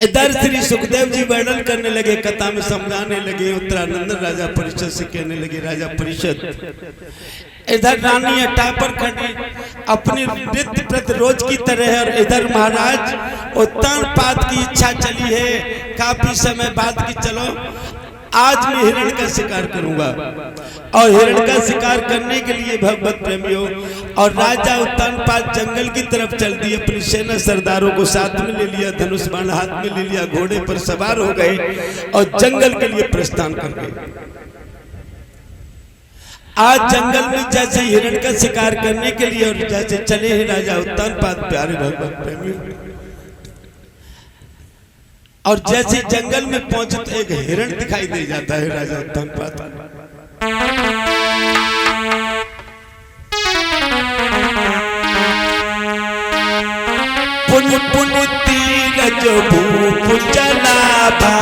इधर श्री सुखदेव जी वर्णन करने लगे, कथा में समझाने लगे। उत्तरानंद राजा परिषद से कहने लगे, राजा परिषद, इधर रानी अटापर खड़ी अपनी नित्य प्रति रोज की तरह है, और इधर महाराज उत्तानपाद की इच्छा चली है काफी समय बाद की चलो आज मैं हिरण का शिकार करूंगा। और हिरण का शिकार करने के लिए भगवत प्रेमियों और राजा उत्तानपाद जंगल की तरफ चल दिए। अपनी सेना सरदारों को साथ में ले लिया, धनुष बाण हाथ में ले लिया, घोड़े पर सवार हो गए और जंगल के लिए प्रस्थान कर गए। आज जंगल में जैसे हिरण का शिकार करने के लिए और जैसे चले हैं राजा उत्तानपाद प्यारे भगवत प्रेमियों, और जैसे जंगल में पहुंचे तो एक हिरण दिखाई दे जाता है राजा उत्तानपाद। पुन पुन तीर जो भूप चला भा,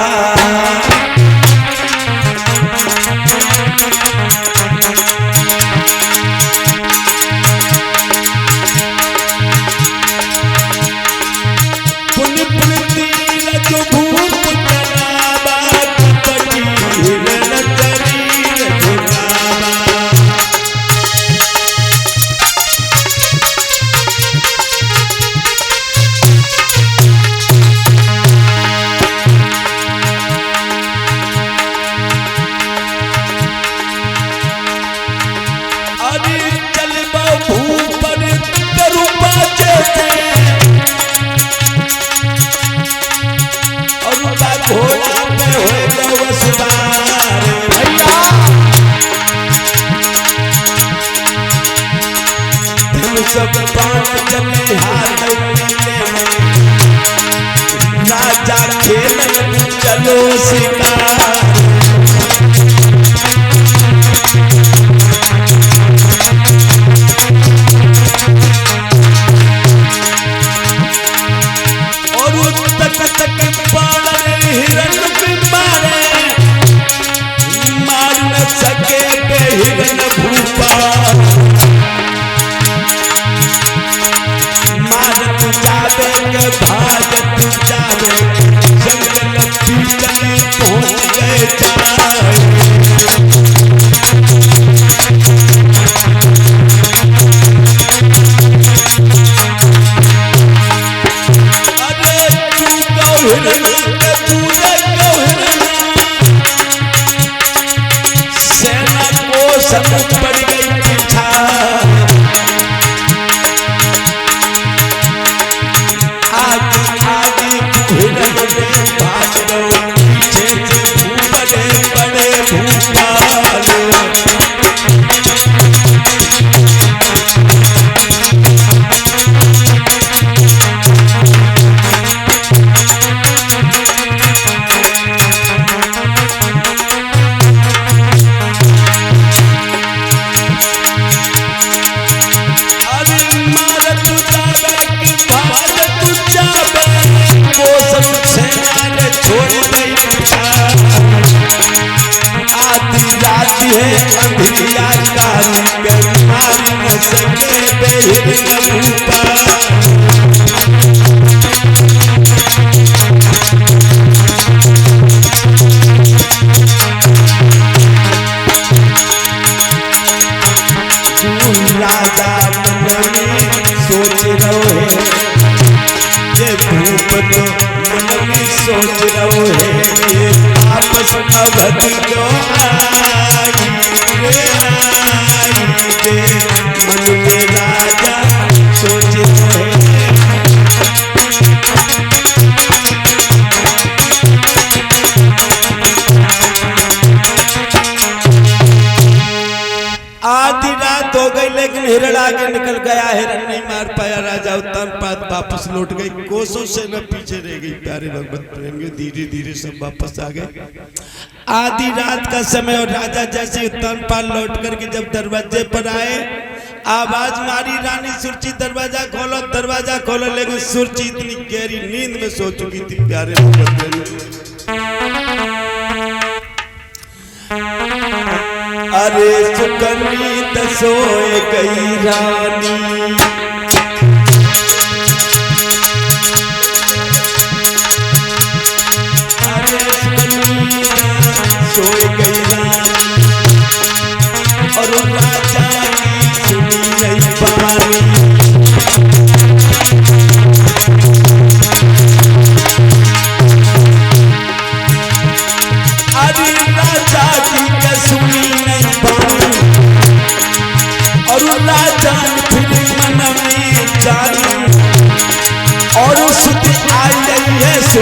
सब पान चले हाथ राजा खेलन चलो शिकार। और तक तक पार हिरण भी मारे, मार न सके पे हिरण भूपा। भागत जावे जंगल भीतर पहुंच गए जाए। अरे तू गौरन सेना को सब पड़ गई पीछा। सोच रहो है आपस अवध जो आई मन में राजा सोच रहे। आधी रात हो गई लेकिन हिरण आगे निकल गया, हिरण नहीं मार पाया। राजा उत्तानपाद वापस लौट गई, कोसों से न पीछे रह गई। प्यारे भगवत प्रेमियों धीरे धीरे सब वापस आ गए। आधी रात का समय और राजा जैसे उत्तानपाद लौट करके जब दरवाजे पर आए, आवाज मारी रानी सुरची दरवाजा खोलो दरवाजा खोलो, लेकिन सुरची इतनी गहरी नींद में सो चुकी थी। प्यारे भगवत प्रेमियों अरे सुकनीत सोए गई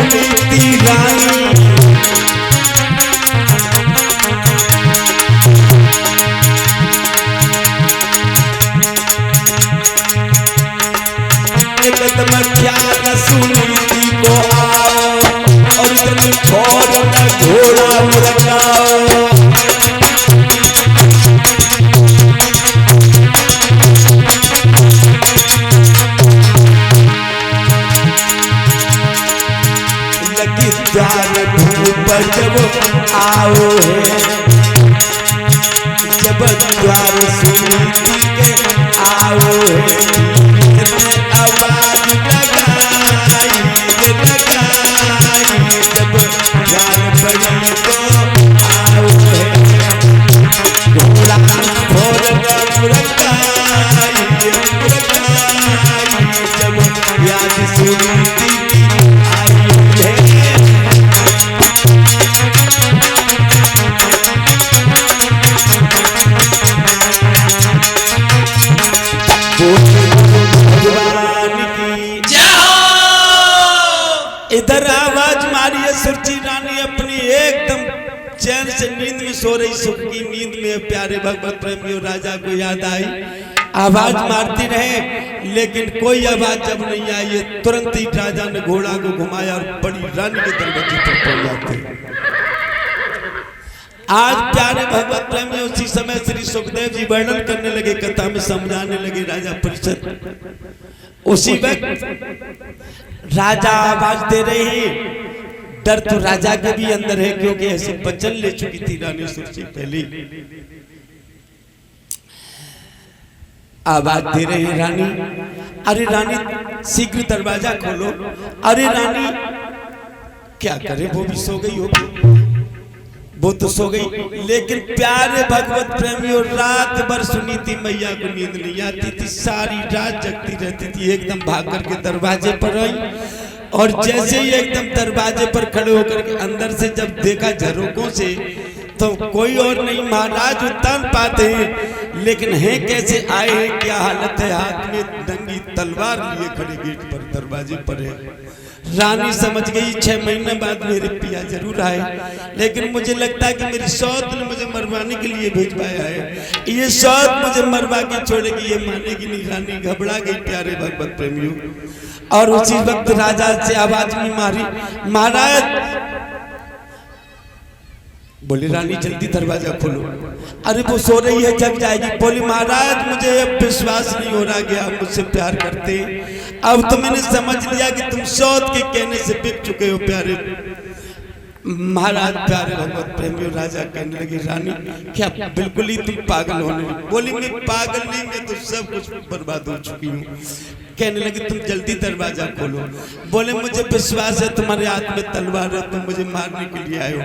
सुनीति रानी एकदम ख्याल सुनीति को आओ और तुम फौरन घोड़ा मुड़काओ। लगी द्वार धूप जब आओ है, जब द्वार सुनीति के आओ है, आवाज लगाई जब ख्याल बड़ी को आओ है, घोड़ा फौरन मुड़काई जब याद सुनीति आई है। इधर आवाज मारिए सुरची रानी अपनी एकदम चैन से नींद में सो रही, सुख की नींद में प्यारे भगवत प्रेमियों राजा को याद आई। आवाज मारती रहे लेकिन कोई आवाज जब नहीं आई, तुरंत ही राजा ने घोड़ा को घुमाया और बड़ी रानी के दरवाजे पर पहुंच जाते। आज प्यारे भगवत प्रेमियों उसी समय श्री सुखदेव जी वर्णन करने लगे, कथा में समझाने लगे राजा परीक्षित। उसी वक्त राजा आवाज दे रहे हैं, डर तो राजा के भी अंदर है क्योंकि ऐसे वचन ले चुकी थी रानी सुरची पहले। आवाज दे रहे हैं रानी, अरे रानी शीघ्र दरवाजा खोलो। अरे रानी क्या करे, वो भी सो गई होगी, वो तो सो गई। लेकिन प्यारे भगवत प्रेमियों रात भर सुनीति मैया को नींद नहीं आती थी, सारी रात जगती रहती थी। एकदम भाग करके दरवाजे पर आई और जैसे ही एकदम दरवाजे पर खड़े होकर के अंदर से जब देखा झरोकों से, तो कोई और नहीं महाराज उतान पाते हैं, लेकिन हैं कैसे आए हैं, क्या हालत है, हाथ में नंगी तलवार लिए खड़े गेट पर दरवाजे पर है। रानी समझ गई 6 महीने बाद मेरे पिया जरूर आए, लेकिन मुझे लगता है कि मेरी सौत ने मुझे मरवाने के लिए भेजवाया है, ये सौत मुझे मरवा के छोड़ेगी, ये मानेगी नहीं। रानी घबरा गई प्यारे भगवत प्रेमियों। और उसी वक्त राजा से आवाज में मारी, महाराज। बोली रानी जल्दी दरवाजा खोलो। अरे वो सो रही है, जग जाएगी। बोली महाराज मुझे अब विश्वास नहीं हो रहा कि आप मुझसे प्यार करते हैं, अब तो मैंने समझ लिया कि तुम सौत के कहने से बिक चुके हो प्यारे महाराज। प्यारे भगवत प्रेमियों राजा कहने लगी, रानी क्या बिल्कुल ही तुम पागल होने लगी। बोली मैं पागल नहीं, मैं तो सब कुछ बर्बाद हो चुकी हूँ। कहने लगी तुम जल्दी दरवाजा खोलो। बोले मुझे विश्वास है तुम्हारे हाथ में तलवार है, तुम मुझे मारने के लिए आए हो।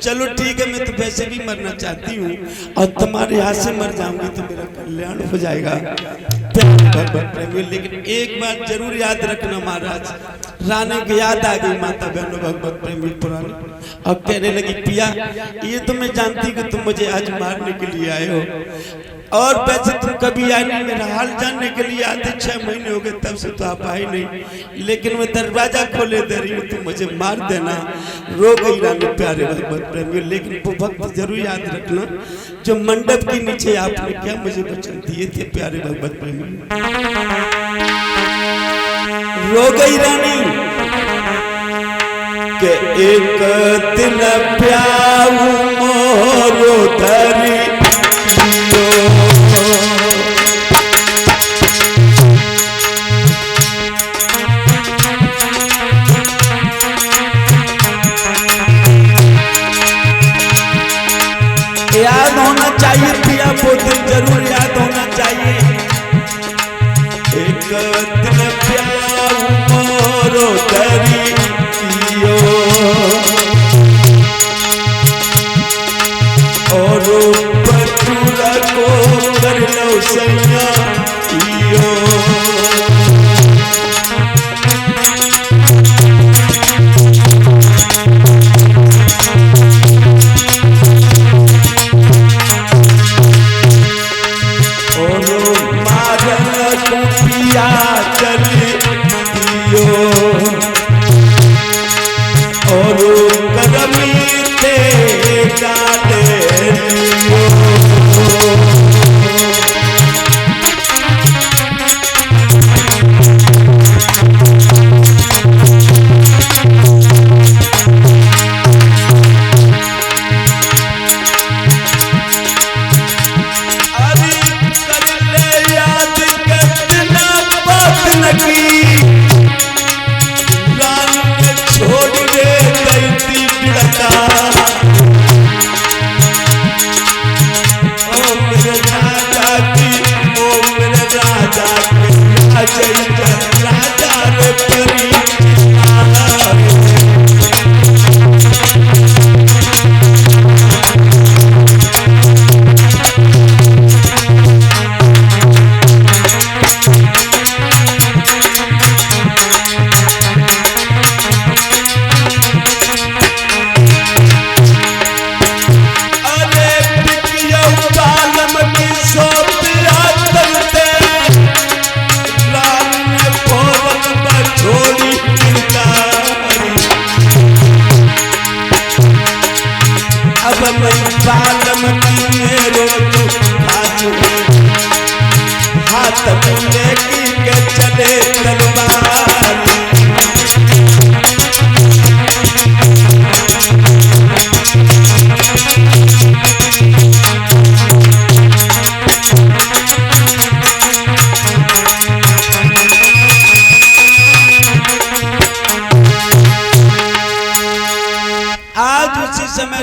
चलो ठीक है, मैं तो वैसे भी मरना चाहती हूँ और तुम्हारे हाथ से मर जाऊंगी तो मेरा कल्याण हो जाएगा। लेकिन एक बात जरूर याद रखना महाराज। रानी को याद आ गई माता बहनों भगवत प्रेमी पुरानी, और कहने लगी पिया ये तो मैं जानती कि तुम मुझे आज मारने के लिए आए हो, और वैसे तुम कभी आए नहीं, मेरा हाल जानने के लिए आते 6 महीने हो गए तब से तो आप आए नहीं, लेकिन मैं दरवाजा खोले दे रही हूँ, तुम मुझे मार देना। रो गई रानी प्यारे भगवत प्रेमी। लेकिन वो वक्त जरूर याद रखना जो मंडप के नीचे आपने क्या मुझे वचन दिए थे प्यारे भगवत प्रेमी। रो गई रानी के एक दिन प्याऊ मोरो धरी याद होना चाहिए पिया, वो दिन जरूर याद होना चाहिए। एक दिन प्यार मोरो करी और लगा ले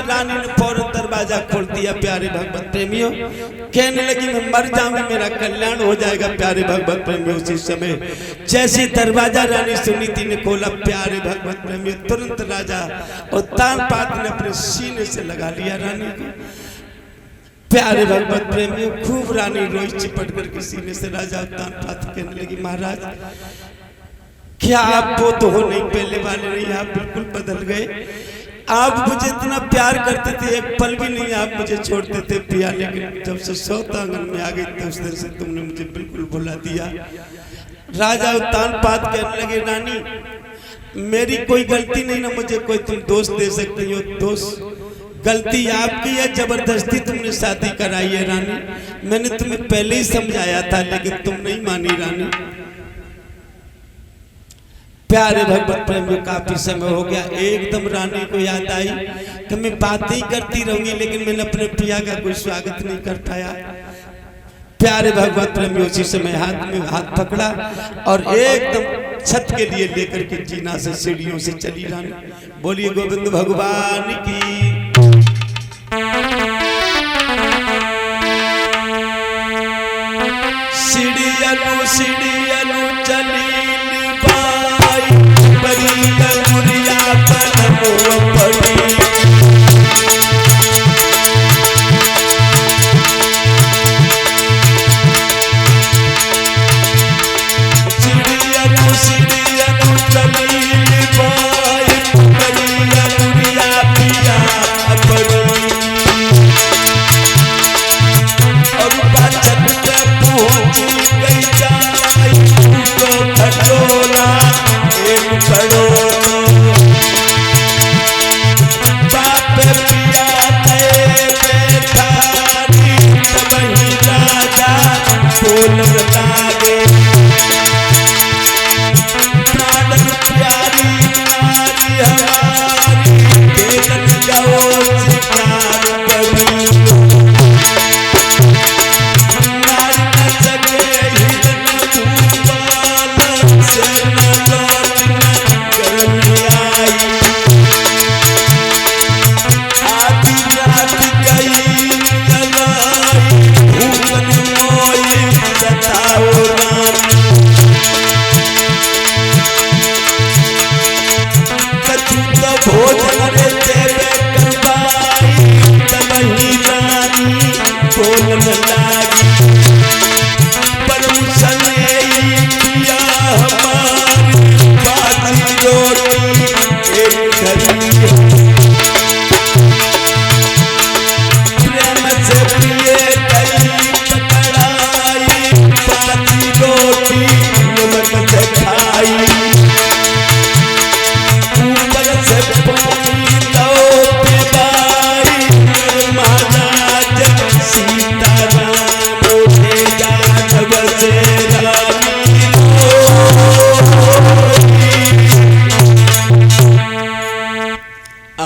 रानी ने फौरन दरवाजा खोल दिया। प्यारे भगवत प्रेमियों, कहने लगी मैं मर जाऊंगी, मेरा कल्याण हो जाएगा। प्यारे भगवत प्रेमियों, उसी समय जैसे दरवाजा रानी सुनीति ने खोला, प्यारे भगवत प्रेमियों, तुरंत राजा उत्तानपाद ने अपने सीने से लगा लिया रानी को। प्यारे भगवत प्रेमियों, खूब रानी रोई चिपट कर सीने से। राजा उत्तानपाद कहने लगी महाराज, क्या आप वो तो हो नहीं, पहले वाले नहीं, आप बिल्कुल बदल गए। आप मुझे इतना प्यार करते थे, एक पल भी नहीं आप मुझे छोड़ते थे पिया, लेकिन जब से सौता आंगन में आ गई तो उस दिन से तुमने मुझे बिल्कुल भुला दिया। राजा उत्तानपाद कहने लगे रानी, मेरी कोई गलती नहीं ना, मुझे कोई तुम दोष दे सकती हो। दोष गलती आपकी है, जबरदस्ती तुमने शादी कराई है रानी। मैंने तुम्हें पहले ही समझाया था, लेकिन तुम नहीं मानी रानी। प्यारे भगवत प्रेमियों, काफी समय हो गया, एकदम रानी को याद आई कि मैं बातें ही करती रहूंगी, लेकिन मैंने अपने पिया का कोई स्वागत नहीं कर पाया। प्यारे भगवत प्रेमियों, उसी समय हाथ में हाथ पकड़ा और एकदम छत के लिए लेकर के जीना से सीढ़ियों से चली रानी। बोलिए गोविंद भगवान की। सीढ़ियानु सीढ़ियानु चली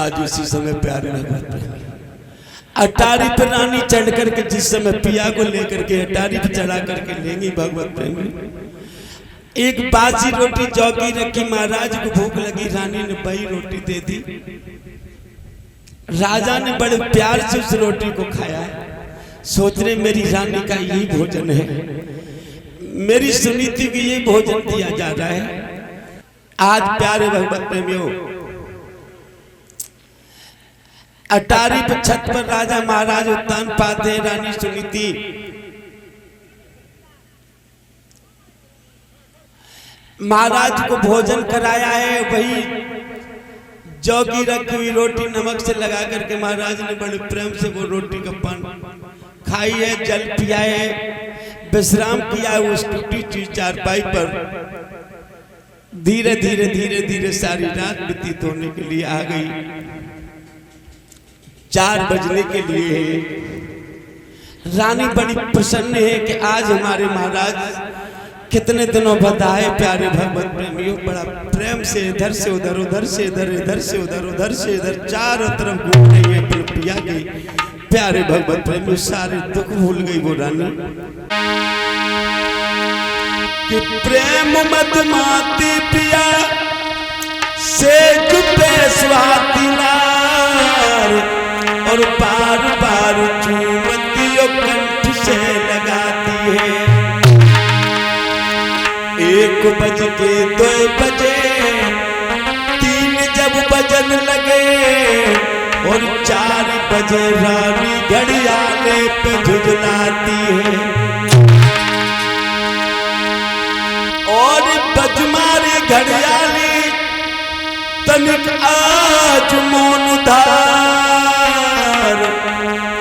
आज उसी समय प्यारे भगवत प्रेमी अटारी पर रानी चढ़ करके जिस समय पिया को लेकर के अटारी पर चढ़ा करके लेंगी भगवत प्रेमी, एक बासी रोटी जौगी रखी, महाराज को भूख लगी, रानी ने वही रोटी दे दी। राजा ने बड़े प्यार से उस रोटी को खाया, सोच रहे मेरी रानी का यही भोजन है, मेरी सुनीति को यही भोजन दिया जा रहा है। आज प्यारे भगवत प्रेमियों, अटारी पर छत पर राजा महाराज उत्तान पाते हैं, रानी सुनीति महाराज को भोजन कराया है, वही जौगी रखी हुई रोटी नमक से लगा करके महाराज ने बड़े प्रेम से वो रोटी का पान खाई है, जल पिया है, विश्राम किया है उस टूटी हुई चारपाई पर। धीरे धीरे धीरे धीरे सारी रात व्यतीत होने के लिए आ गई, 4 बजने के लिए रानी बड़ी प्रसन्न है कि आज हमारे महाराज कितने दिनों बाद आए। प्यारे भगवत प्रेमियों, बड़ा प्रेम से इधर से उधर, उधर से इधर, इधर से उधर, उधर से इधर, चारों तरफ घूम रही है पिया गई। प्यारे भगवत प्रेमियों, सारे दुख भूल गई वो रानी कि प्रेम मत माती पिया से चुपे स्वाति नार, और बार बार चूमती कंठ से लगाती है। 1 बज के 2 बजे 3 जब बजन लगे और 4 बजे रानी घड़ियाले पे झुझलाती है और बजमारी घड़ियाली तनिक आज मौन धार,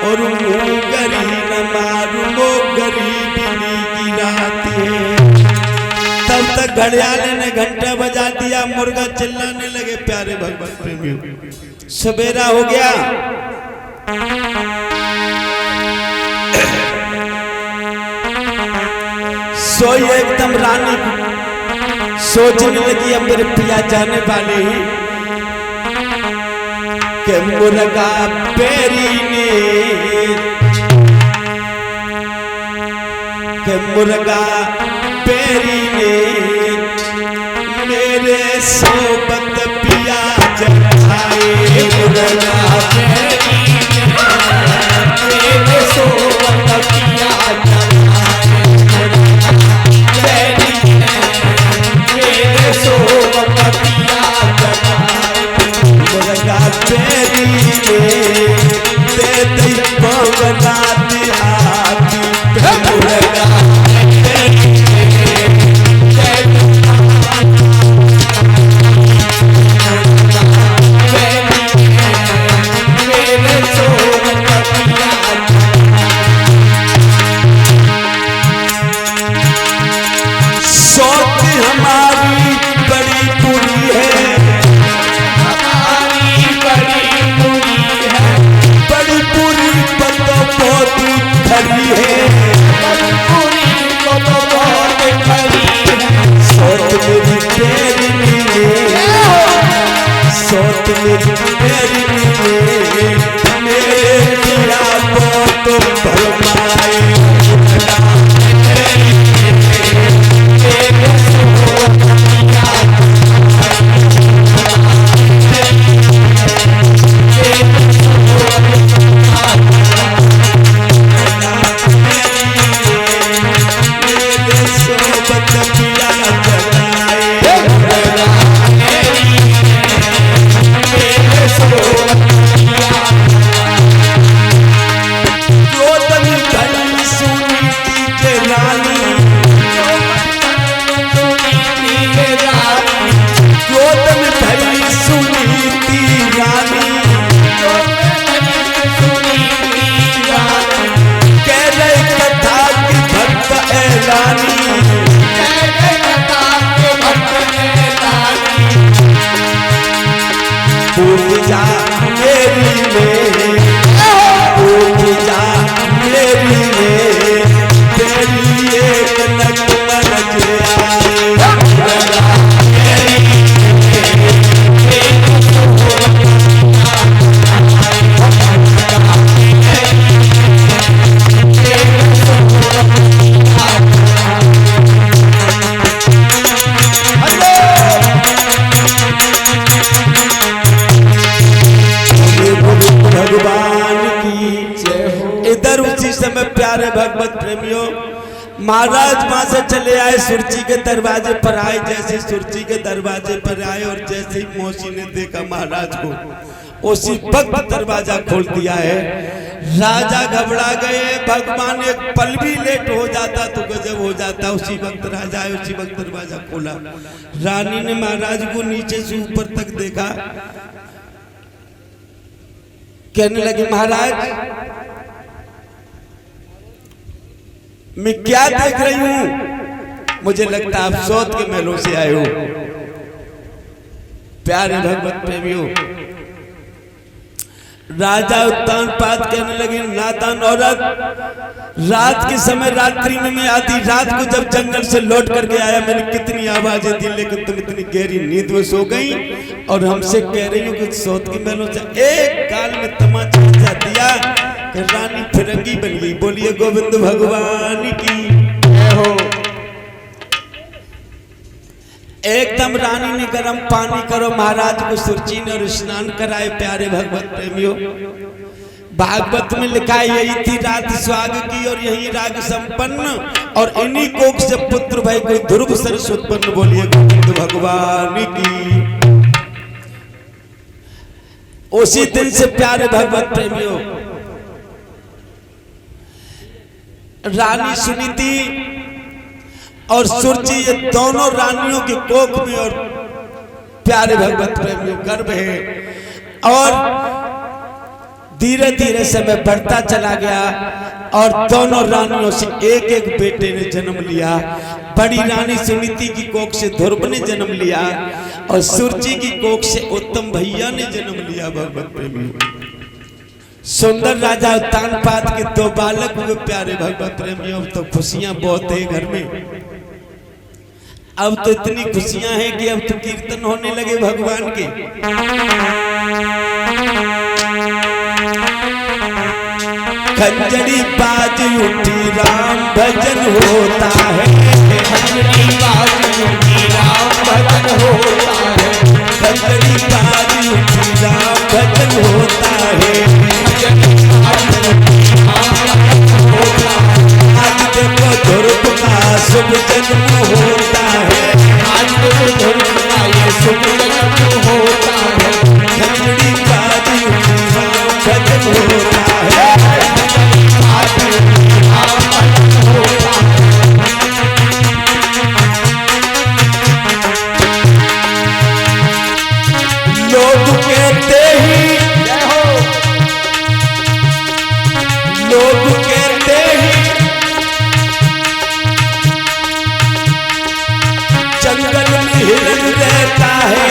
और मुँह गरी न मारू वो गरीबी गिराती है। तब तक घड़ियाले ने घंटा बजा दिया, मुर्गा चिल्लाने लगे। प्यारे भगवत प्रेमियों, सवेरा हो गया। सोई एकदम रानी सोचने लगी अब मेरे पिया जाने वाले ही के मुर्गा पेरी ने, के मुर्गा पेरी ने मेरे सोबत पिया जगाए। मुर्गा पेरी मेरे सोबत पिया जगाए, मेरे सोबत पिया जगाए। मुर्गा पेरी ने दे दी भगनाती आती, मुर्गा समय प्यारे भगवत प्रेमियों, महाराज वहां से चले आए, सुरची के दरवाजे पर आए। जैसे सुरची के दरवाजे पर आए और जैसे ही मौसी ने देखा महाराज को, उसी वक्त दरवाजा खोल दिया है। राजा घबरा गए। भगवान एक पल भी लेट हो जाता तो गजब हो जाता। उसी वक्त राजा आए, उसी वक्त दरवाजा खोला। रानी ने महाराज को नीचे से ऊपर तक देखा, कहने लगी महाराज मैं क्या देख रही हूं? मुझे लगता आप सौत के महलों से आए हो। प्यारे भगवत प्रेमियों, राजा उत्तानपाद कहने लगे नादान औरत, रात के समय रात्रि में मैं आधी रात को जब जंगल से लौट करके आया, मैंने कितनी आवाजें दी, लेकिन तुम इतनी गहरी नींद में सो गई और हमसे कह रही हो कि सौत के महलों से। एक काल में तमाचा दिया कि रानी फिरंगी बन गई। बोलिए गोविंद भगवान की जय हो। एकदम रानी ने गर्म पानी करो महाराज को सुरची ने और स्नान कराए। प्यारे भगवत प्रेमियों, भागवत में लिखा है यही थी रात सुहाग की और यही राग संपन्न, और इन्हीं कोख से पुत्र भाई कोई ध्रुव सरस उत्पन्न। बोलिए गोविंद भगवान की। उसी दिन से प्यारे भगवत प्रेमियों, रानी सुनीति और सुरची ये दोनों रानियों के कोख में और प्यारे भगवत प्रेमियों गर्भ है। और धीरे धीरे समय बढ़ता चला गया और दोनों रानियों से एक एक बेटे ने जन्म लिया। बड़ी रानी सुनीति की कोख से ध्रुव ने जन्म लिया और सुरची की कोख से उत्तम भैया ने जन्म लिया। भगवत प्रेमियों, सुंदर राजा उत्तानपाद के दो बालक हुए। प्यारे भगवत प्रेमियों, तो खुशियां बहुत है घर में। अब तो इतनी खुशियां हैं कि अब तो कीर्तन होने लगे भगवान के। खंजरी बाज उठी राम भजन होता है, खंजरी बाज उठी राम भजन होता है, खंजरी बाज उठी राम भजन होता है। आज देखो ध्रुव का शुभ जन्म होता है, आज देखो ध्रुव का ये शुभ जन्म होता है। खंजरी बाज उठी राम भजन होता है, लोग कहते ही जंगल में हिरण रहता है,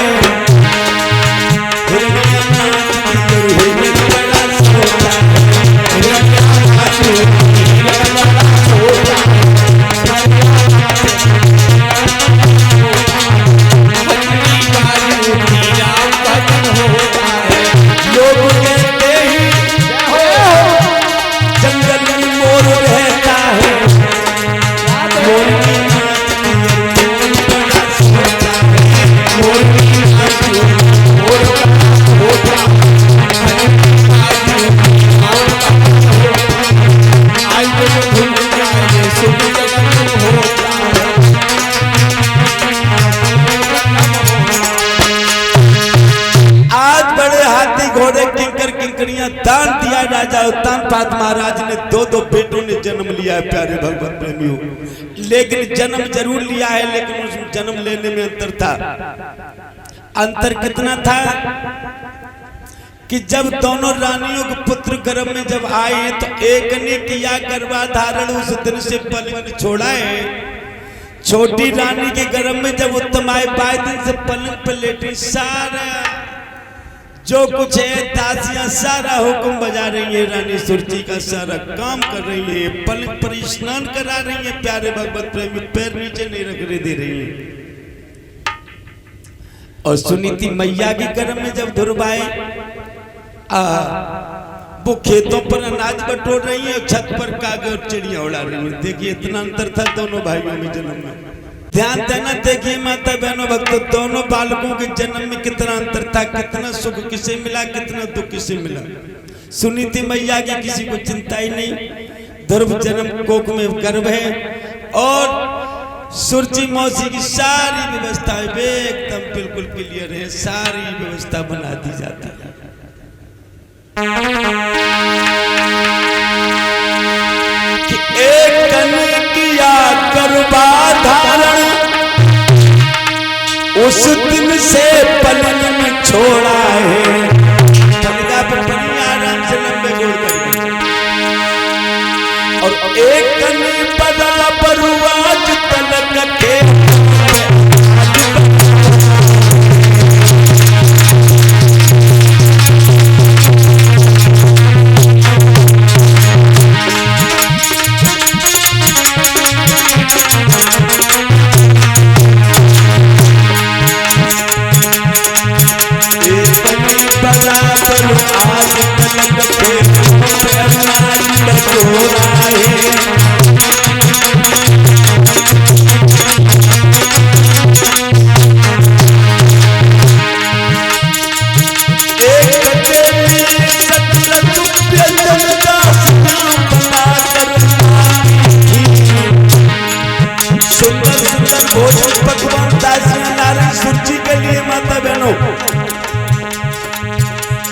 दान दिया। राजा उत्तानपाद महाराज ने दो दो बेटों ने जन्म लिया है। प्यारे भगवत प्रेमियों, लेकिन जन्म जरूर लिया है, लेकिन उस जन्म लेने में अंतर था। अंतर कितना था कि जब दोनों रानियों के पुत्र गर्भ में जब आए तो एक ने किया गर्भाधारण, उस दिन से पलंग छोड़ा है। छोटी रानी के गर्भ में जब उत्तम आए, 22 दिन से पलंग पर लेटे, सारा जो कुछ है दासियां सारा हुक्म बजा रही है, रानी सुरची का सारा काम कर रही है, पलंग पर स्नान करा रही है। प्यारे भगवत प्रेमी, पैर नीचे नहीं रखने दे रही है। और सुनीति मैया के गर्भ में जब ध्रुव आए, वो खेतों पर अनाज बटोर रही है और छत पर कागे और चिड़िया उड़ा रही है। देखिए इतना अंतर था दोनों भाइयों में जन्म में। ध्यान देना, देखिए माता बहनों भक्तों, दोनों बालकों के जन्म में कितना अंतर था, कितना सुख किसे मिला, कितना दुख किसे मिला। सुनीति मैया की किसी को चिंता ही नहीं, ध्रुव जन्म कोक में गर्भ है और सुरची मौसी की सारी व्यवस्था एकदम बिल्कुल क्लियर है, सारी व्यवस्था बना दी जाती है। कि एक कन किया गर्भाधारण, उस दिन से पलन में छोड़ा है। पलगा पर बनी आराम से लंबे गोल करके, और एक कन पदा पर आज तलक के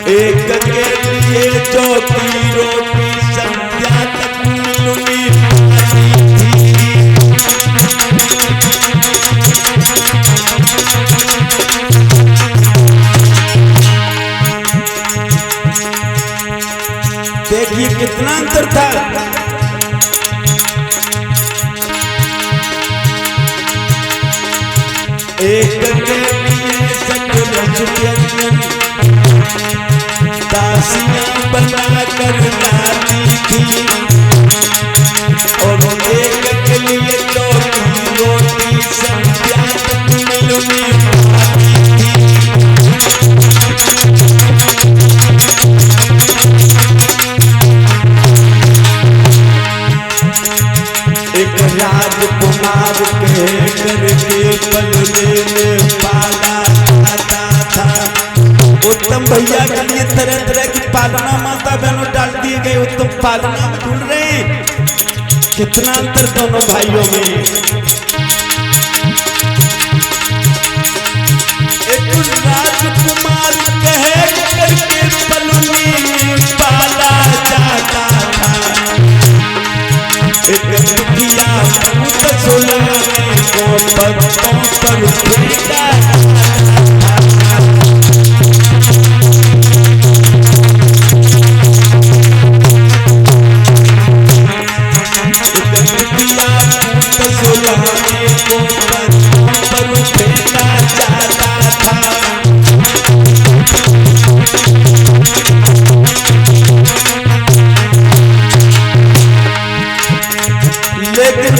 एक के लिए चौकी रोटी संध्या तक मिलूंगी देखिए कितना अंतर था। एक के लिए सकल दासियां बना कर लाती थी, और एक के लिए चौकी रोटी संध्या तक मिलूंगी आती थी। एक राजकुमार के करके पलने में पाला जाता था। उत्तम भैया के लिए तरह तरह की पालना माता बहनों डाल दिए गए, उत्तम पालना में ढूंढ रहे हैं। कितना अंतर दोनों भाइयों में। एक राजकुमार कहे करके पलनी में पाला जाता था, एक दुखिया पूत सुलाने को पत्तों पर फेंका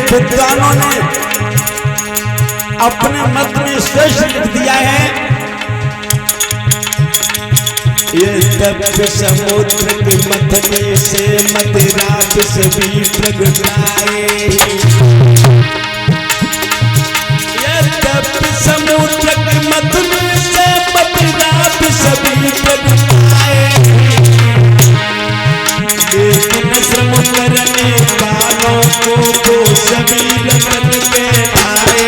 विद्वानों ने अपने मत में श्रेष्ठ लिख दिया है। ये तप समुद्र के मथने से मदिरा भी प्रगटाए, ये तप समुद्र के मथने से मदिरा भी प्रगटाए, लेकिन श्रम करने वालों को सभी रतन के आए।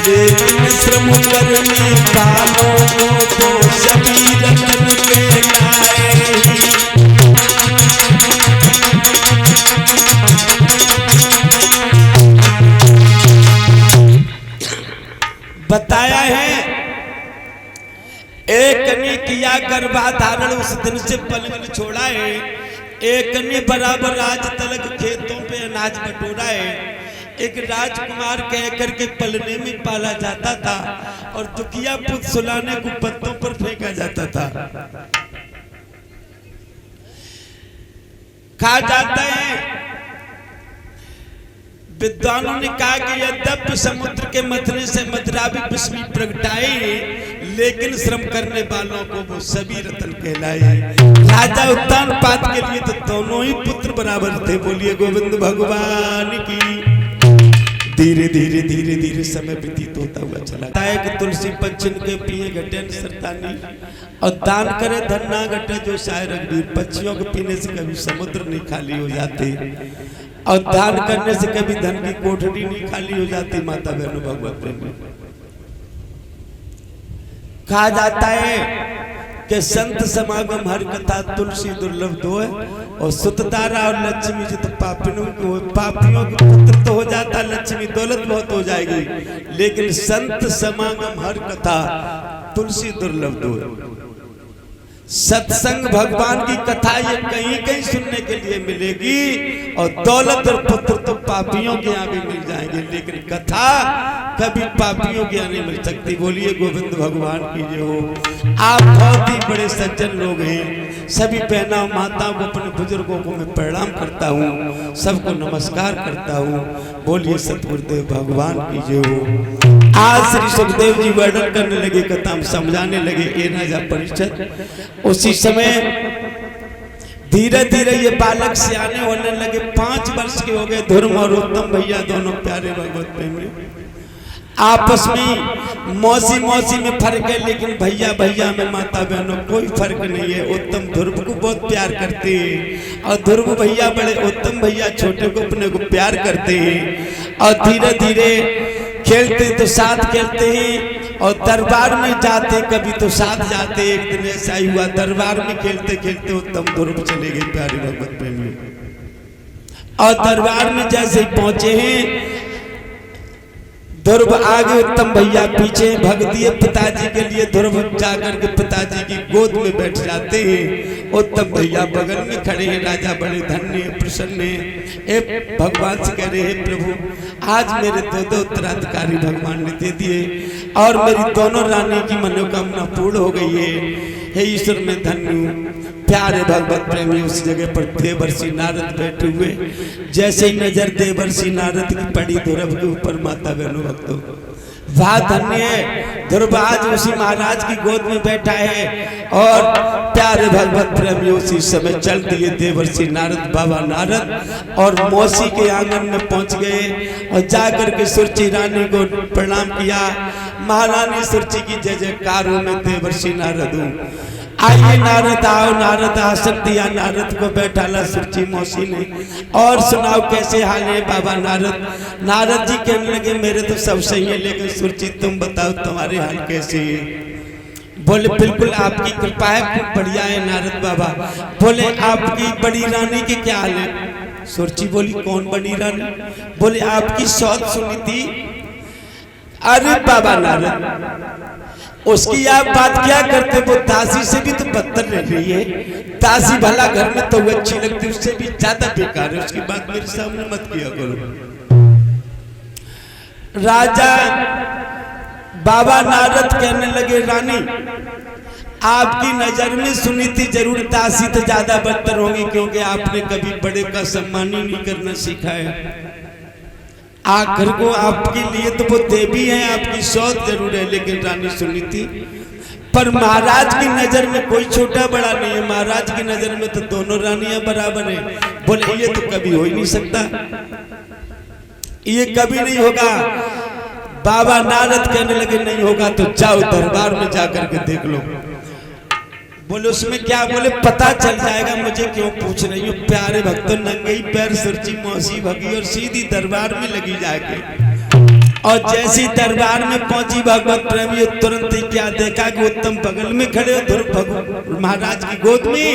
लेकिन श्रम करने वालों को सभी रतन के आए। बताया है एक ने किया गर्भाधारण, उस दिन से पलंग छोड़ा है। एक ने बराबर आज तलक खेतों पे अनाज बटोरा है। एक राजकुमार कह करके पलने में पाला जाता था, और दुखिया पुत सुलाने को पत्तों पर फेंका जाता था। कहा जाता है विद्वानों ने कहा कि यद्यपि समुद्र के मथने से मदिरा भी विस्मी प्रगटाए, लेकिन श्रम करने वालों को वो सभी रतन कहलाए। राजा उत्तानपाद के लिए तो दोनों ही पुत्र बराबर थे। बोलिए गोविंद भगवान की। धीरे धीरे धीरे धीरे समय व्यतीत होता हुआ चला है कि तुलसी पक्षिन के पिए घटे सरतानी और दान करे धन ना घटे जो शायर रघुवीर। पक्षियों के पीने से कभी समुद्र नहीं खाली हो जाते और दान करने से कभी धन की कोठरी नहीं खाली हो जाती। माता बहनों भगवत प्रेमी, कहा जाता है कि संत समागम हर कथा तुलसी दुर्लभ दोय और सुततारा और लक्ष्मी जी तो पापियों के पुत्र तो हो जाता, लक्ष्मी दौलत बहुत हो जाएगी, लेकिन संत समागम हर कथा तुलसी दुर्लभ दोय। सत्संग भगवान की कथा ये कहीं कहीं सुनने के लिए मिलेगी और दौलत और पुत्र तो पापियों के यहाँ भी मिल जाएंगे, लेकिन कथा कभी पापियों के यहाँ नहीं मिल सकती। बोलिए गोविंद भगवान की जय हो। आप बहुत ही बड़े सज्जन लोग हैं। सभी बहना माताओं को, अपने बुजुर्गों को मैं प्रणाम करता हूँ, सबको नमस्कार करता हूँ। बोलिए सतगुरुदेव भगवान की जय हो। आज श्री सुखदेव जी वर्णन करने लगे, कथा समझाने लगे ए राजा परीक्षित। उसी समय धीरे धीरे ये बालक सियाने होने लगे। 5 वर्ष के हो गए। ध्रुव और उत्तम भैया दोनों प्यारे भगवत प्रेमी आपस में मौसी मौसी में फर्क है, लेकिन भैया भैया में माता बहनों कोई फर्क नहीं है। उत्तम ध्रुव को बहुत प्यार करते हैं और ध्रुव भैया बड़े उत्तम भैया छोटे को अपने को प्यार करते हैं और धीरे धीरे खेलते तो साथ खेलते हैं और दरबार में जाते कभी तो साथ जाते। एक दिन ऐसा ही हुआ, दरबार में खेलते खेलते उत्तम ध्रुव चले गए प्यारे भगवत प्रेमी और दरबार में जैसे ही पहुंचे हैं, ध्रुव आगे उत्तम भैया पीछे भग दिए पिताजी के लिए। ध्रुव जाकर के पिताजी की गोद में बैठ जाते हैं। उत्तम भैया बगल में खड़े हैं। राजा बड़े धन्य प्रसन्न हैं। भगवान से कह रहे हैं, प्रभु आज मेरे दो उत्तराधिकारी भगवान ने दे दिए और मेरी दोनों रानी की मनोकामना पूर्ण हो गई है। हे ईश्वर में धन्य हूँ। प्यारे भगवत प्रेमी उस जगह पर देवर्षि नारद बैठे हुए। जैसे ही नजर देवर्षि नारद की पड़ी ध्रुव के ऊपर, माता बहनों भक्तों वाह धन्य है, ध्रुव आज उसी महाराज की गोद में बैठा है। और प्यारे भगवत प्रेमी उसी समय चल दिए देवर्षि नारद बाबा नारद और मौसी के आंगन में पहुंच गए और जाकर के सुरची रानी को प्रणाम किया। महारानी सुरची की जय जयकार में देवर्षि नारद हूँ। आइए नारद आओ। नारद आसन दिया, नारद को बैठाला सुरची मौसी ने और सुनाओ कैसे हाल है बाबा नारद। नारद जी कहने लगे मेरे तो सब सही है, लेकिन सुरची तुम बताओ तुम्हारे हाल कैसे है। बोले बिल्कुल आपकी कृपा है, खूब बढ़िया है नारद बाबा। बोले आपकी बड़ी रानी के क्या हाल है। सुरची बोली कौन बड़ी रानी। बोले आपकी सौत सुनी थी। अरे बाबा नारद उसकी आप बात क्या करते, वो दासी से भी तो बदतर रह रही है। दासी भला घर में तो अच्छी लगती, उससे भी ज्यादा बेकार है। उसकी बात मेरे सामने मत किया करो। राजा बाबा नारद कहने लगे रानी आपकी नजर में सुनी थी, जरूर दासी तो ज्यादा बदतर होंगी, क्योंकि आपने कभी बड़े का सम्मान ही नहीं करना सीखा है। आखिर को आपके लिए तो वो देवी है, आपकी सौत जरूर है, लेकिन रानी सुनी थी। पर महाराज की नजर में कोई छोटा बड़ा नहीं है। महाराज की नजर में तो दोनों रानियां बराबर हैं। बोले ये तो कभी हो ही नहीं सकता, ये कभी नहीं होगा। बाबा नारद कहने लगे नहीं होगा तो जाओ दरबार में जाकर के देख लो। बोले उसमें क्या। बोले पता चल जाएगा, मुझे क्यों पूछ रही हो। प्यारे भक्तों नंगे ही पैर सुरची मौसी भगी और सीधी दरबार में लगी जाके। और जैसी दरबार में पहुंची भगवत प्रेमी तुरंत ही क्या देखा कि उत्तम बगल में खड़े ध्रुव महाराज की गोद में।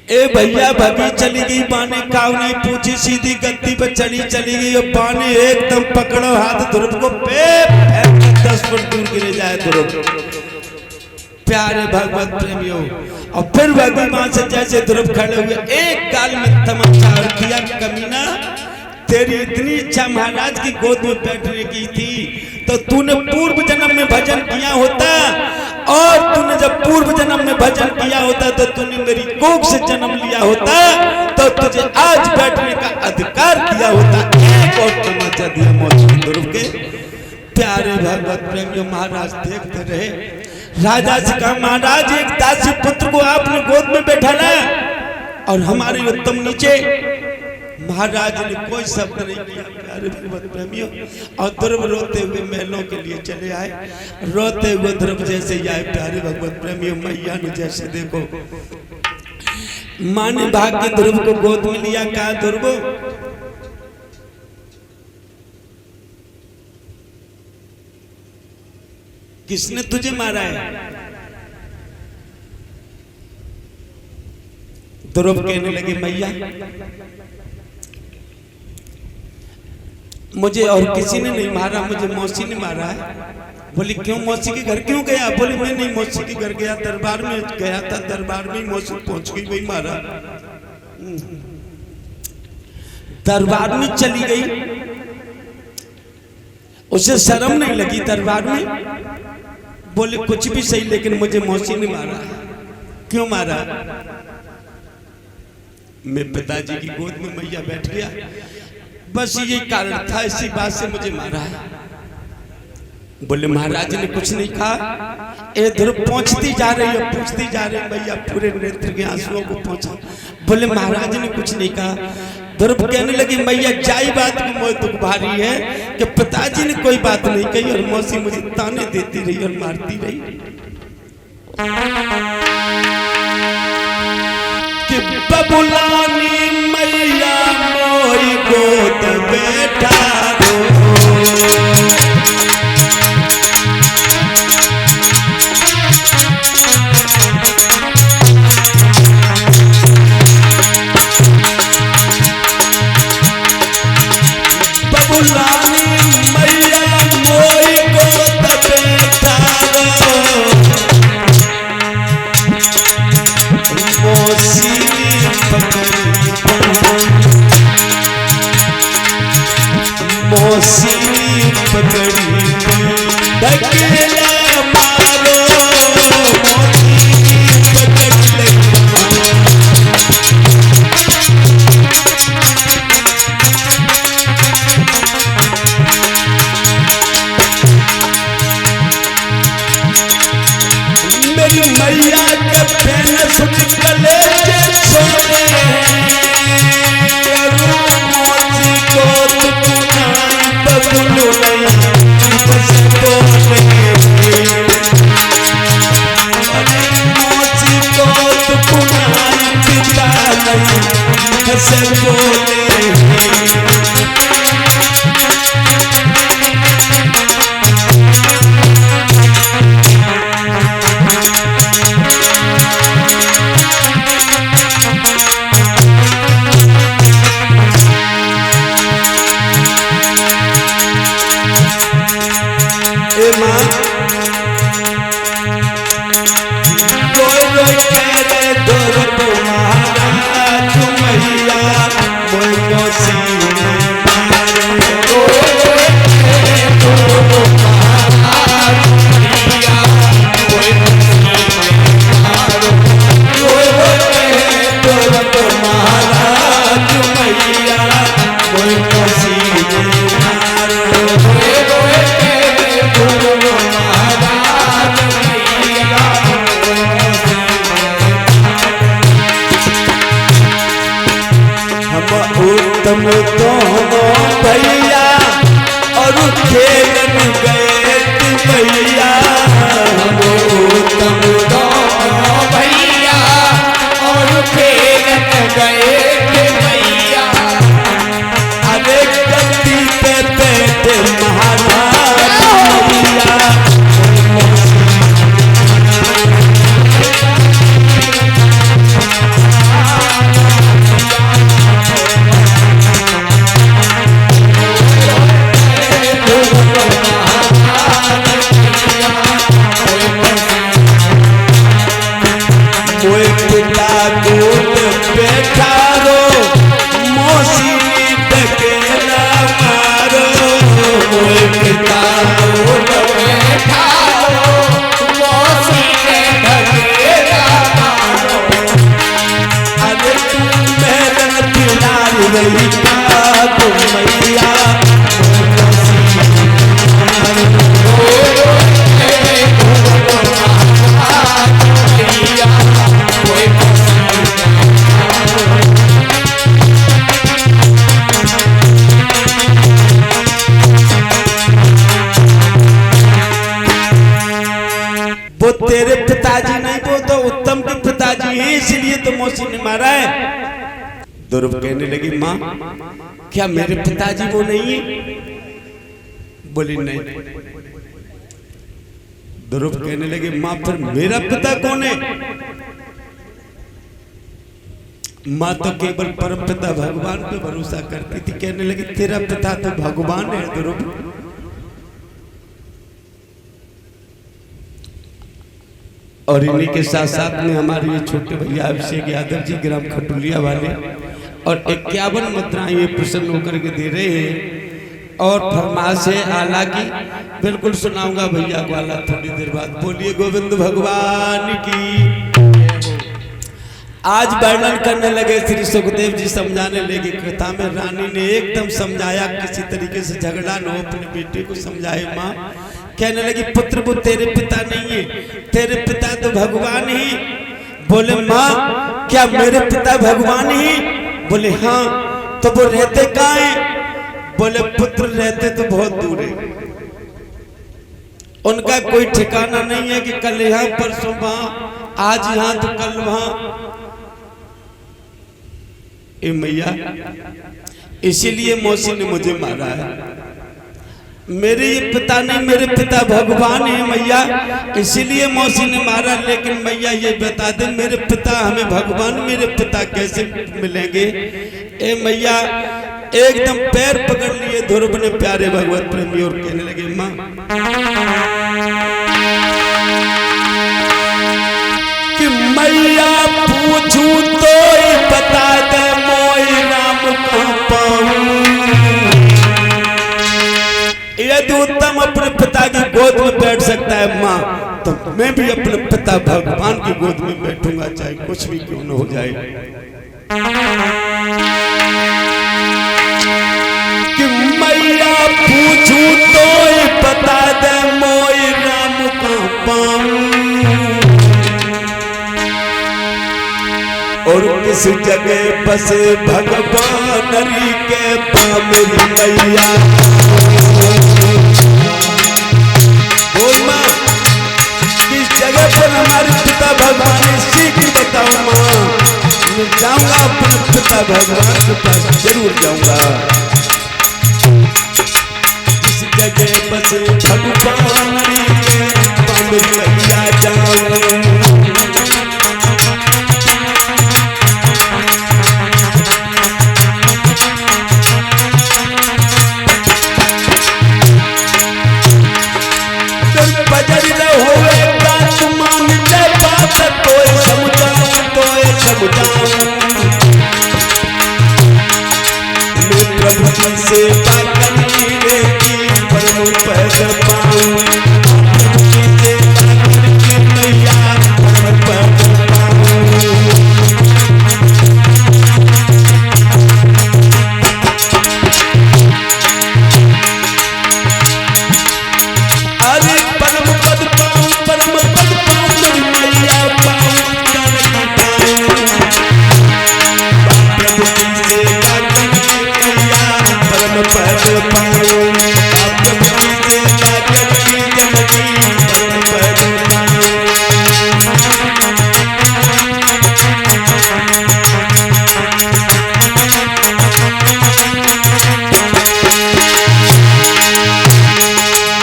ए भैया भगी चली गई, बाने काव नहीं पूछी, सीधी गद्दी पर चली गई और बाने एकदम पकड़ो हाथ ध्रुव को पे 10 फुट दूर गिरे जाए ध्रुव। प्यारे भगवत प्रेमियों और फिर भगी मां से जैसे ध्रुव खड़े हुए एक गाल में तमाचा और किया कमीना तेरी इतनी इच्छा महाराज की गोद में बैठने की थी तो तूने पूर्व जन्म में भजन किया होता, और तूने जब पूर्व जन्म में भजन किया होता तो तूने मेरी कोख से जन्म लिया होता तो तुझे आज बैठने का अधिकार दिया होता। एक और तमाचा दिया मौसी ध्रुव के। प्यारे भगवत प्रेमियों महाराज देखते रहे। राजा से कहा महाराज एक दासी पुत्र को आपने गोद में बैठाना और हमारे उत्तम नीचे। महाराज ने कोई शब्द नहीं किया प्यारे भगवत प्रेमियों। और ध्रुव रोते हुए महलों के लिए चले आए। रोते हुए ध्रुव जैसे ही आए प्यारे भगवत प्रेमियों, मैया ने जैसे देखो मां ने भाग के ध्रुव को गोद में लिया। कहा ध्रुव किसने तुझे मारा है? ध्रुव कहने लगे मैया मुझे और किसी ने नहीं मारा, मुझे मौसी ने मारा है। बोली क्यों, मौसी के घर क्यों गया? बोली मैं नहीं मौसी के घर गया, दरबार में गया था, दरबार में मौसी पहुंच गई, वही मारा। दरबार में चली गई, उसे शर्म नहीं लगी दरबार में? बोले कुछ भी सही लेकिन मुझे मौसी ने मारा। क्यों मारा? मैं पिताजी की गोद में मैया बैठ गया, बस ये कारण था, इसी बात से मुझे मारा है। बोले महाराज ने कुछ नहीं कहा। ए ध्रुव पहुंचती जा रही है, पूछती जा रही है, मैया पूरे नेत्र के आंसुओं को पहुंचा। बोले महाराज ने कुछ नहीं कहा। ध्रुव कहने लगी मैया जाई बात को मोह दुख भारी है कि पिताजी ने कोई बात नहीं कही और मौसी मुझे ताने देती रही और मारती रही कि बबुलानी मैया मोई गोद बैठा तुम दोनों भैया और खेलन गए भैया। तुम दोनों भैया और खेलन गए भैया। अरे गद्दी पे बैठे महाराज भैया। पिता दूध बैठा ध्रुव कहने लगी माँ क्या मेरे पिताजी वो नहीं है? बोली नहीं। ध्रुव कहने लगे माँ फिर मेरा पिता कौन है? माँ तो केवल परम पिता भगवान पे भरोसा करती थी। कहने लगी तेरा पिता तो भगवान है ध्रुव। और इन्हीं के साथ साथ में हमारे ये छोटे भैया अभिषेक यादव जी ग्राम खटुलिया वाले और 51 मुद्राएं ये प्रसन्न होकर के दे रहे हैं। और फरमाश है आला की बिल्कुल सुनाऊंगा भैया को आला थोड़ी देर बाद। बोलिए गोविंद भगवान की। आज वर्णन करने लगे श्री सुखदेव जी, समझाने लगे कथा में रानी ने एकदम समझाया, किसी तरीके से झगड़ा न हो, अपने बेटे को समझाए। माँ कहने लगी पुत्र वो तेरे पिता नहीं है, तेरे पिता तो भगवान ही। बोले माँ क्या मेरे पिता भगवान ही? बोले हाँ। तो वो रहते कहाँ हैं? बोले पुत्र रहते तो बहुत दूर है, उनका कोई ठिकाना नहीं है कि कल यहाँ परसों वहां, आज यहाँ तो कल वहां। ए मैया इसीलिए मौसी ने मुझे मारा है। मेरे ये पिता नहीं, मेरे पिता भगवान है मैया, इसीलिए मौसी ने मारा। लेकिन मैया ये बता दे मेरे पिता, हमें भगवान मेरे पिता कैसे मिलेंगे? ए मैया एकदम पैर पकड़ लिए ध्रुव ने प्यारे भगवत प्रेमी और कहने लगे माँ कि मैया पूछूं तो बता दे मोई राम कहाँ पाऊं। यदि उत्तम अपने पिता की गोद में बैठ सकता है माँ, तो मैं भी अपने पिता भगवान की गोद में बैठूंगा, चाहे कुछ भी क्यों न हो जाए। कि मैया पूछूं तो बता दे मोई राम कहाँ पाऊं, और किस जगह बसे भगवान हरि के पाँव मेरी मैया। बोल माँ किस जगह पर हमारे पिता भगवान है, शीघ्र बताओ माँ। मैं जाऊंगा अपने पिता भगवान के पास जरूर जाऊंगा। किस जगह बसे भगवान हरि के पाँव मेरी मैया जाऊं। सेवा करने की परम पद पाऊं, सेवा करके मैया परम पद पाऊं। अरे परम पद पाऊं, परम पद पाऊं मेरी मैया पाऊं, प्रभु की सेवा करके मैया परम पद पाऊं, प्रभु की सेवा करके जननी परम पद पाऊं।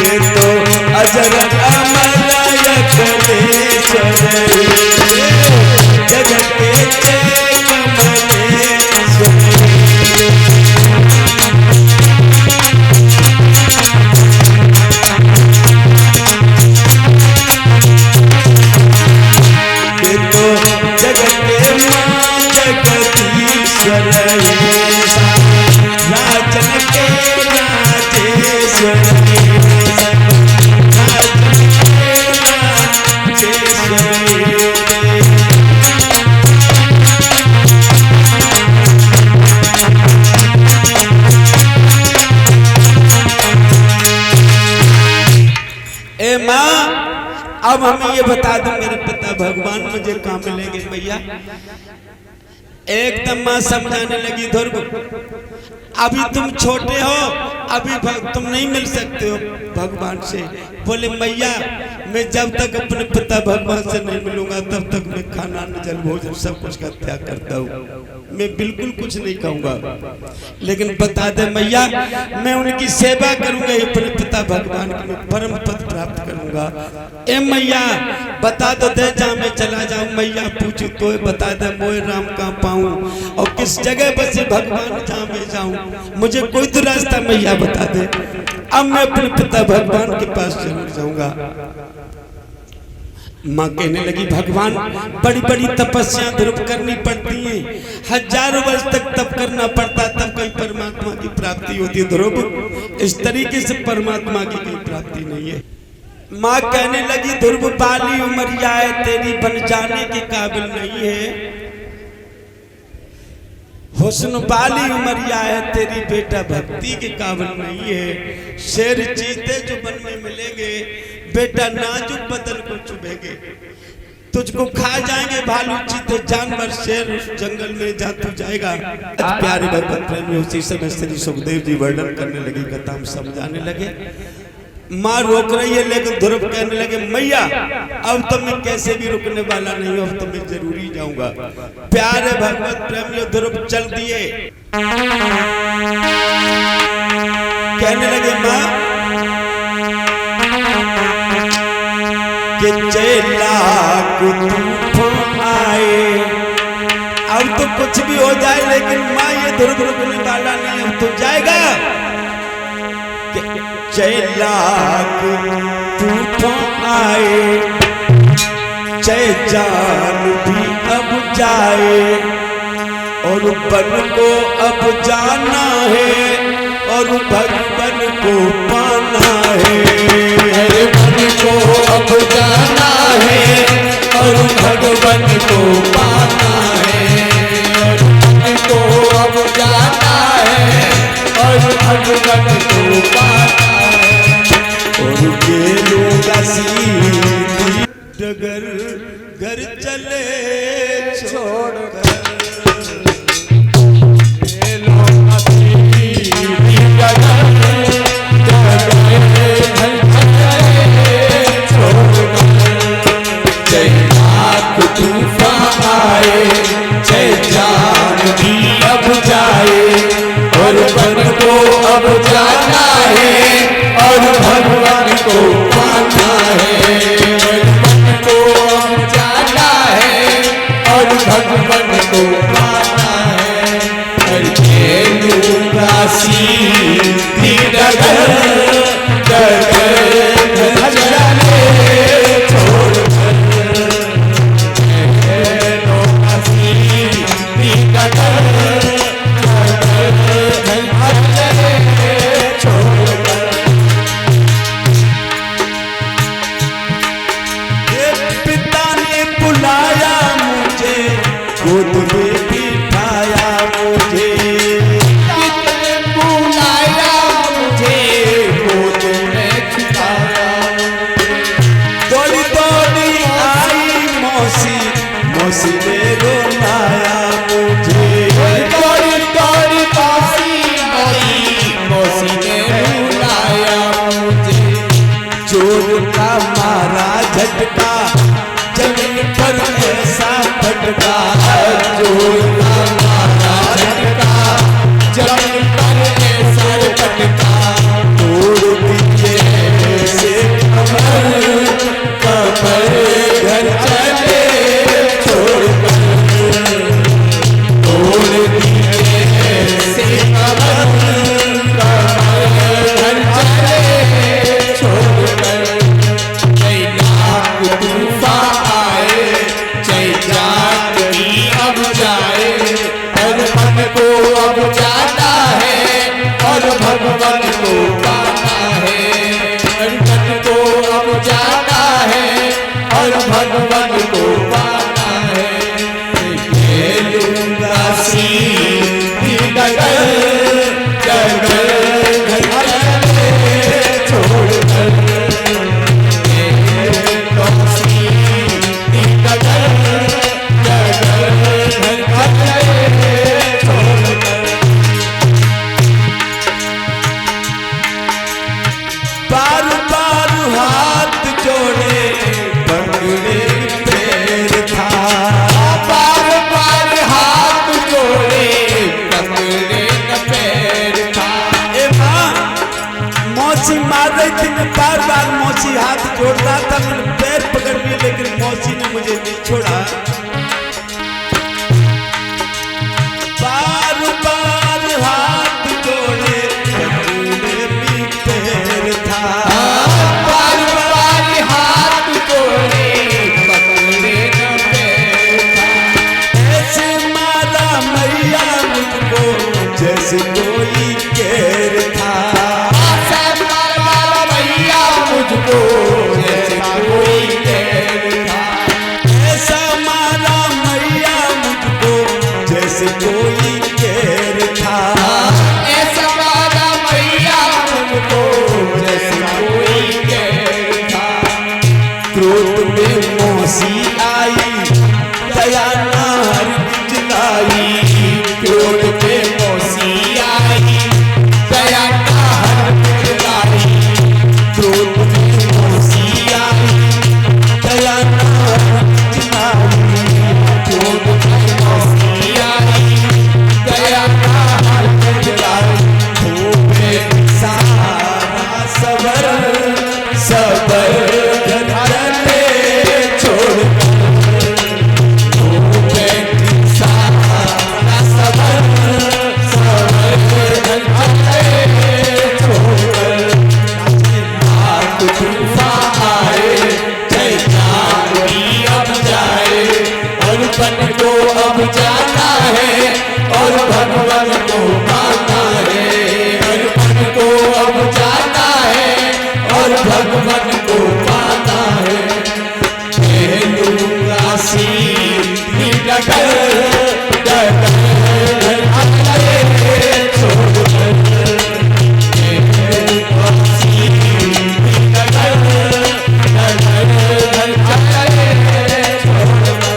ये तो अजर अमर कलेश्वर जगत के अब हमें ये बता दो मेरे पिता भगवान मुझे कहाँ मिलेंगे मैया? एकदम माँ समझाने लगी ध्रुव अभी तुम छोटे हो, अभी तुम नहीं मिल सकते हो भगवान से। बोले मैया मैं जब तक अपने पिता भगवान से नहीं मिलूंगा तब तक मैं खाना न जल भोजन सब कुछ का त्याग करता हूँ। मैं बिल्कुल कुछ नहीं कहूँगा, लेकिन बता दे मैया मैं उनकी सेवा करूँगा, अपने पिता भगवान की मैं परम पद प्राप्त करूँगा। ए मैया बता दो दे जहाँ मैं चला जाऊँ, मैया पूछू तो बता दे मोए राम कहाँ पाऊँ और किस जगह बसे भगवान जहाँ मैं जाऊँ, मुझे कोई तो रास्ता मैया बता दे। अब मैं अपने पिता भगवान के पास जरूर जाऊँगा। माँ कहने लगी भगवान बड़ी बड़ी तपस्या ध्रुव करनी पड़ती हैं, हजारों वर्ष तक तप करना पड़ता तब कहीं परमात्मा की प्राप्ति होती है ध्रुव, इस तरीके से परमात्मा की कोई प्राप्ति नहीं है। माँ कहने लगी ध्रुव बाली उमरिया है तेरी बन जाने के काबिल नहीं है, हुस्न बाली उमरिया है तेरी बेटा भक्ति के काबिल नहीं है। शेर चीते जो वन में मिलेंगे बेटा नाजुक बदन को चुभेंगे, तुझको खा जाएंगे भालू चीते जानवर शेर जंगल में जा तू जाएगा। प्यारे भगवत प्रेमी उसी समय श्री सुखदेव जी वर्णन करने लगी, कथा में समझाने लगे। माँ रोक रही है लेकिन ध्रुव कहने लगे मैया अब तो मैं कैसे भी रुकने वाला नहीं हूँ, अब तो मैं जरूरी जाऊंगा। प्यारे भगवत प्रेमी ध्रुव चल दिए। कहने लगे माँ कि चेला तूफान आए, अब तो कुछ भी हो जाए लेकिन माँ ये ध्रुव रुकने वाला नहीं, अब तो जाएगा। चेला तूफान आए जय जान भी अब जाए और बन को अब जाना है और भगवान को पाना है। बन को अब जाना है और भगवान को पाना है, बन को अब जाना है और भगवान को पाना है। और ये लोग सीधी डगर घर चले छोड़कर, ये लोग सीधी डगर तूफान आए जय जान भी अब जाए और बन को अब जाना है और भगवान को पाना है। बन को अब जाना है और भगवान को पाना है। ये लूंगा सीधी डगर गोद में बिठाया मुझे, कितने मौसी मार रही थी, मैं बार बार मौसी हाथ जोड़ रहा था, मैंने पैर पकड़ लिए, लेकिन मौसी ने मुझे नहीं छोड़ा। बार बार हाथ जोड़े पकड़े में पैर था, बार बार हाथ जोड़े पकड़े में पैर था। ऐसे मारा मैया मुझको जैसे कोई गैर था, ऐसे मारा मैया मुझको जैसे कोई गैर था। ऐसा मारा मैया मुझको जैसे कोई गैर था, ऐसा मारा मैया मुझको जैसे कोई गैर था। क्रोध में मौसी आई, दया नार लाई, क्रोध में मौसी आई, दया का हर लाई। क्रोध में मौसी आई, दया नार लाई, क्रोध में मौसी आई, दया का हर लाई। धोपे सारा सबर सबर घरते छोड़, धोपे सारा सबर सबर घरते छोड़। आग तूफान आए, चैतावनी अब जाए, और बन को अब जाना है, और भगवान को पाना है। और बन को अब जाना है, और भगवान को पाना है। मैं लूंगा सीधी डगर, डगर अगले छोड़कर। मैं लूंगा सीधी डगर, डगर अगले छोड़कर।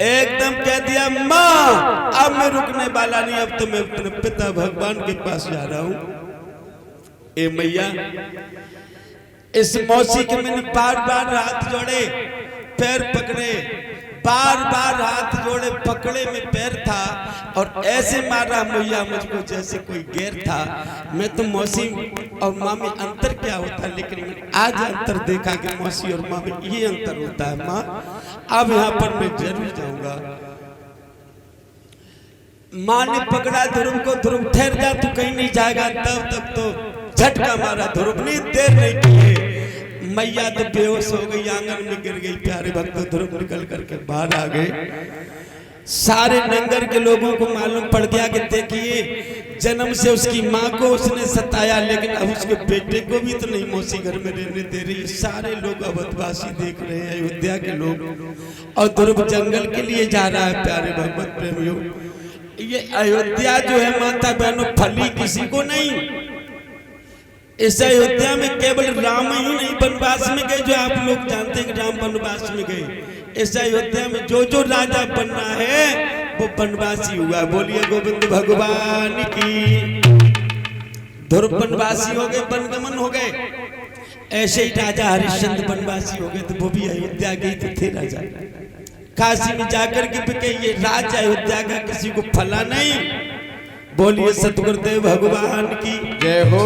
एकदम कह दिया माँ अब मैं रुकने वाला नहीं, अब तो मैं अपने पिता भगवान के पास जा रहा हूं। ए मैया, इस मौसी के मैंने बार बार हाथ जोड़े, पैर पकड़े, बार बार हाथ जोड़े, पकड़े में पैर था, और ऐसे मारा मैया मुझको जैसे कोई गैर था। मैं तो मौसी और माँ में अंतर क्या होता है, लेकिन मैंने आज अंतर देखा कि मौसी और माँ में ये अंतर होता है। माँ अब यहाँ पर मैं जरूर जाऊंगा। माँ ने पकड़ा ध्रुव को, ध्रुव ठहर जा, तू कहीं नहीं जाएगा। तब तक तो झटका मारा ध्रुव ने, देर नहीं किए मैया तो बेहोश हो गई, आंगन में गिर गई। प्यारे भक्त ध्रुव निकल करके बाहर आ गए। सारे नंगर के लोगों को मालूम पड़ गया कि देखिए जन्म से उसकी माँ को उसने सताया, लेकिन अब उसके बेटे को भी तो नहीं मौसी घर में रहने दे रही। सारे लोग अवधवासी देख रहे हैं, अयोध्या के लोग, और ध्रुव जंगल के लिए जा रहा है। प्यारे भगवत प्रेमियों, ये अयोध्या जो है माता बहनों फली किसी को नहीं। इस अयोध्या में केवल राम ही नहीं वनवास में गए, जो आप लोग जानते हैं कि राम वनवास में गए। इस अयोध्या में जो जो राजा बनना है वो वनवासी हुआ। बोलिए गोविंद भगवान की। ध्रुव वनवासी हो गए, वनगमन हो गए। ऐसे ही राजा हरिश्चंद्र वनवासी हो गए, तो वो भी अयोध्या गए तो थे राजा। काशी में जाकर के भी कही ये राज अयोध्या का किसी को फला नहीं। बोलिए सतगुरुदेव भगवान की जय हो।